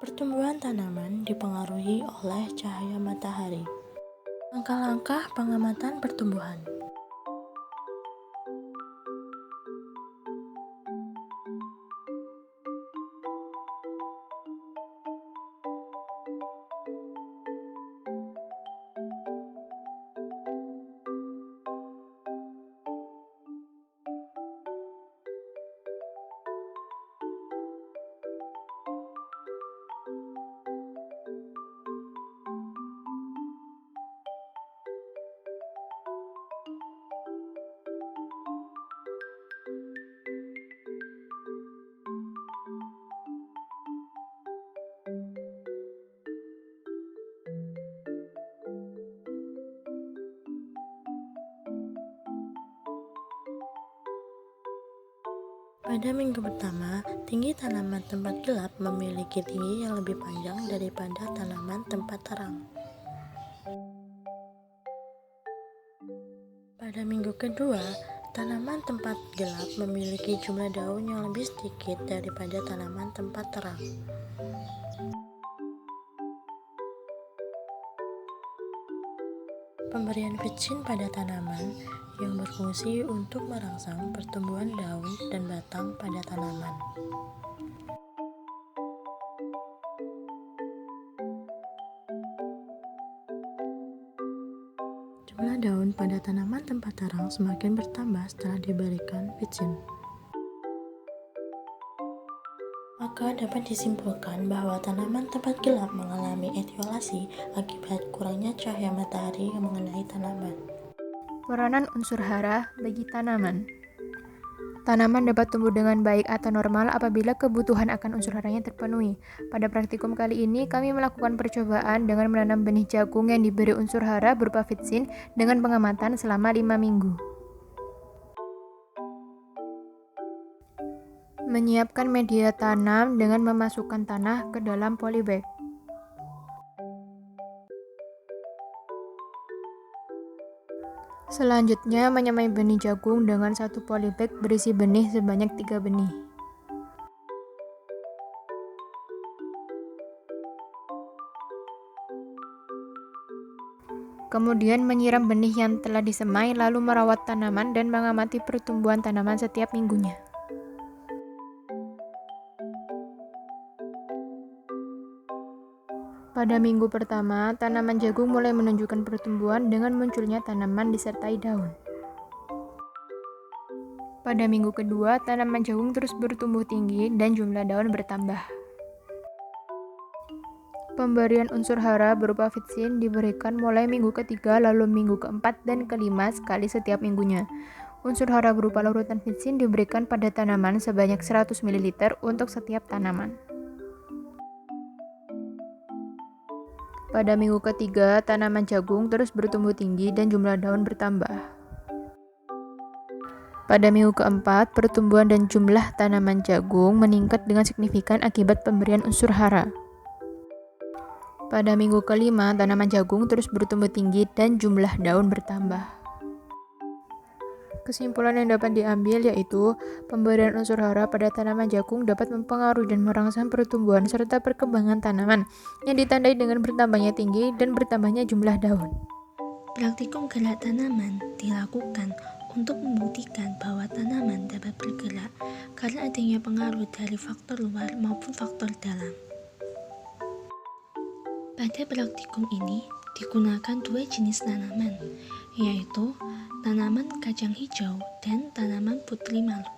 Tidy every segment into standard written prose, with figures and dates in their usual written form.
Pertumbuhan tanaman dipengaruhi oleh cahaya matahari. Langkah-langkah pengamatan pertumbuhan. Pada minggu pertama, tinggi tanaman tempat gelap memiliki tinggi yang lebih panjang daripada tanaman tempat terang. Pada minggu kedua, tanaman tempat gelap memiliki jumlah daun yang lebih sedikit daripada tanaman tempat terang. Pemberian vitsin pada tanaman yang berfungsi untuk merangsang pertumbuhan daun dan batang pada tanaman. Jumlah daun pada tanaman tempat terang semakin bertambah setelah diberikan vitsin. Maka dapat disimpulkan bahwa tanaman tempat gelap mengalami etiolasi akibat kurangnya cahaya matahari yang mengenai tanaman. Peranan unsur hara bagi tanaman. Tanaman dapat tumbuh dengan baik atau normal apabila kebutuhan akan unsur haranya terpenuhi. Pada praktikum kali ini, kami melakukan percobaan dengan menanam benih jagung yang diberi unsur hara berupa vitsin dengan pengamatan selama 5 minggu. Menyiapkan media tanam dengan memasukkan tanah ke dalam polybag. Selanjutnya, menyemai benih jagung dengan satu polybag berisi benih sebanyak 3 benih. Kemudian menyiram benih yang telah disemai, lalu merawat tanaman dan mengamati pertumbuhan tanaman setiap minggunya. Pada minggu pertama, tanaman jagung mulai menunjukkan pertumbuhan dengan munculnya tanaman disertai daun. Pada minggu kedua, tanaman jagung terus bertumbuh tinggi dan jumlah daun bertambah. Pemberian unsur hara berupa vitsin diberikan mulai minggu ketiga, lalu minggu keempat dan kelima sekali setiap minggunya. Unsur hara berupa larutan vitsin diberikan pada tanaman sebanyak 100 ml untuk setiap tanaman. Pada minggu ketiga, tanaman jagung terus bertumbuh tinggi dan jumlah daun bertambah. Pada minggu keempat, pertumbuhan dan jumlah tanaman jagung meningkat dengan signifikan akibat pemberian unsur hara. Pada minggu kelima, tanaman jagung terus bertumbuh tinggi dan jumlah daun bertambah. Kesimpulan yang dapat diambil yaitu pemberian unsur hara pada tanaman jagung dapat mempengaruhi dan merangsang pertumbuhan serta perkembangan tanaman yang ditandai dengan bertambahnya tinggi dan bertambahnya jumlah daun. Praktikum gerak tanaman dilakukan untuk membuktikan bahwa tanaman dapat bergerak karena adanya pengaruh dari faktor luar maupun faktor dalam. Pada praktikum ini digunakan dua jenis tanaman, yaitu tanaman kacang hijau dan tanaman putri malu.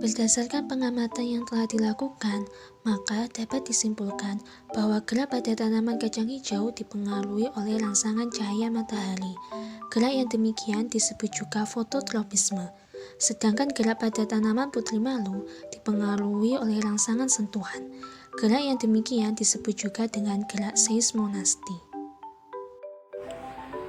Berdasarkan pengamatan yang telah dilakukan, maka dapat disimpulkan bahwa gerak pada tanaman kacang hijau dipengaruhi oleh rangsangan cahaya matahari. Gerak yang demikian disebut juga fototropisme. Sedangkan gerak pada tanaman putri malu dipengaruhi oleh rangsangan sentuhan. Gerak yang demikian disebut juga dengan gerak seismonasti.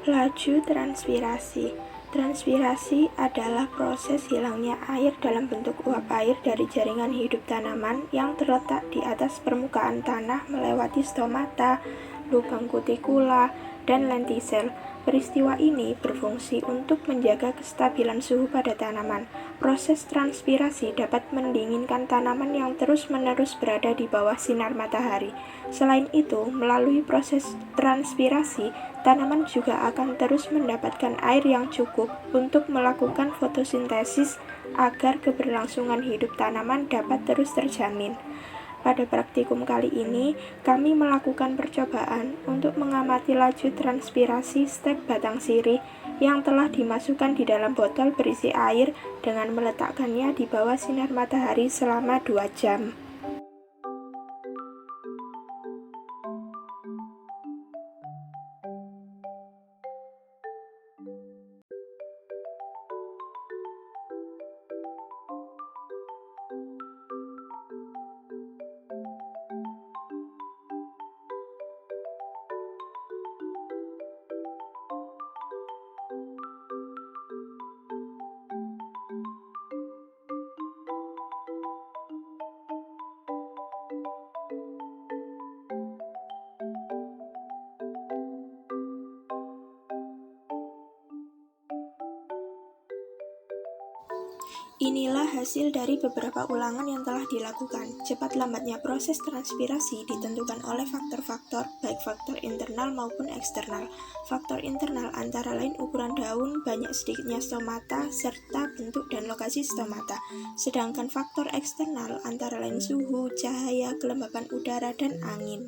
Laju transpirasi. Transpirasi adalah proses hilangnya air dalam bentuk uap air dari jaringan hidup tanaman yang terletak di atas permukaan tanah melewati stomata, lubang kutikula, dan lentisel. Peristiwa ini berfungsi untuk menjaga kestabilan suhu pada tanaman. Proses transpirasi dapat mendinginkan tanaman yang terus-menerus berada di bawah sinar matahari. Selain itu, melalui proses transpirasi, tanaman juga akan terus mendapatkan air yang cukup untuk melakukan fotosintesis agar keberlangsungan hidup tanaman dapat terus terjamin. Pada praktikum kali ini, kami melakukan percobaan untuk mengamati laju transpirasi stek batang sirih yang telah dimasukkan di dalam botol berisi air dengan meletakkannya di bawah sinar matahari selama 2 jam. Inilah hasil dari beberapa ulangan yang telah dilakukan. Cepat lambatnya proses transpirasi ditentukan oleh faktor-faktor, baik faktor internal maupun eksternal. Faktor internal antara lain ukuran daun, banyak sedikitnya stomata, serta bentuk dan lokasi stomata. Sedangkan faktor eksternal antara lain suhu, cahaya, kelembapan udara, dan angin.